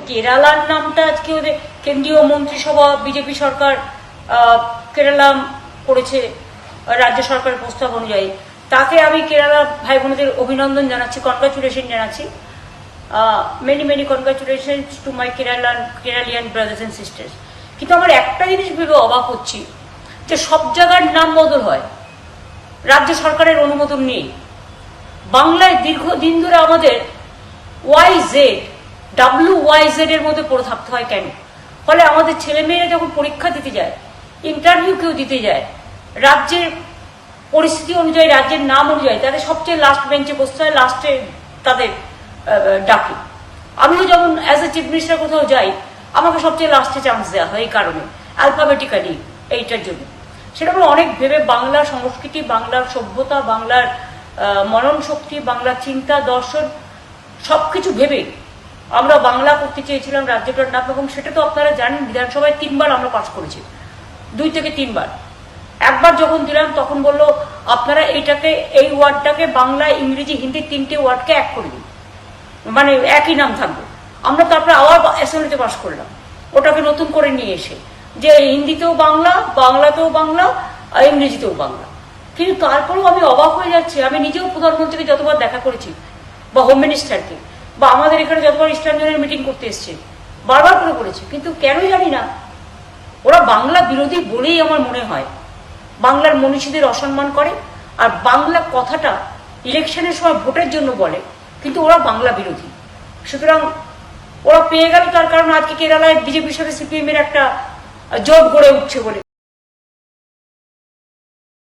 কেরালার নামটা আজকে ওদের কেন্দ্রীয় মন্ত্রিসভা বিজেপি সরকার কেরালা করেছে রাজ্য সরকারের প্রস্তাব অনুযায়ী, তাকে আমি কেরালা ভাই বোনদের অভিনন্দন জানাচ্ছি, কনগ্রাচুলেশন জানাচ্ছি। Many many congratulation to my Keralian brothers and sisters. কিন্তু আমার একটা জিনিস ভেবে অবাক হচ্ছি যে সব জায়গার নাম বদল হয়, রাজ্য সরকারের অনুমোদন নেই। বাংলায় দীর্ঘদিন ধরে আমাদের YZ এর মধ্যে পড়ে থাকতে হয় কেন? ফলে আমাদের ছেলেমেয়েরা যখন পরীক্ষা দিতে যায়, ইন্টারভিউ কেউ দিতে যায়, রাজ্যের পরিস্থিতি অনুযায়ী, রাজ্যের নাম অনুযায়ী তাদের সবচেয়ে লাস্ট বেঞ্চে বসতে হয়, লাস্টে তাদের ডাকে। আমিও যেমন অ্যাজ এ চিফ মিনিস্টার কোথাও যাই, আমাকে সবচেয়ে লাস্টে চান্স দেওয়া হয় এই কারণে, অ্যালফাবেটিক্যালি, এইটার জন্য। সেটা আমরা অনেক ভেবে বাংলার সংস্কৃতি, বাংলার সভ্যতা, বাংলার মনন শক্তি, বাংলার চিন্তা দর্শন সবকিছু ভেবে আমরা বাংলা করতে চেয়েছিলাম রাজ্যটার নাম। এবং সেটা তো আপনারা জানেন, বিধানসভায় 3 বার আমরা পাস করেছি, 2 থেকে 3 বার। একবার যখন দিলাম তখন বললো আপনারা এইটাকে, এই ওয়ার্ডটাকে বাংলা, ইংরেজি, হিন্দি 3টে ওয়ার্ডকে এক করে দিন, মানে একই নাম থাকবে। আমরা তারপরে আবার অ্যাসেম্বলিতে পাস করলাম ওটাকে নতুন করে নিয়ে এসে, যে হিন্দিতেও বাংলা, বাংলাতেও বাংলা, আর ইংরেজিতেও বাংলা। কিন্তু তারপরেও আমি অবাক হয়ে যাচ্ছি, আমি নিজেও প্রধানমন্ত্রীকে যতবার দেখা করেছি, বা হোম মিনিস্টারকে, বা আমাদের এখানে যতবার ইস্টার্ন জোনের মিটিং করতে এসছে, বারবার করে বলেছি, কিন্তু কেন জানি না ওরা বাংলা বিরোধী বলেই আমার মনে হয় বাংলার মনীষীদের অসম্মান করে। আর বাংলা কথাটা ইলেকশনের সময় ভোটের জন্য বলে, কিন্তু ওরা বাংলা বিরোধী। সুতরাং ওরা পেয়ে গেল, তার কারণ আজকে কেরালায় বিজেপির সাথে CPM এর একটা জোট গড়ে উঠছে বলে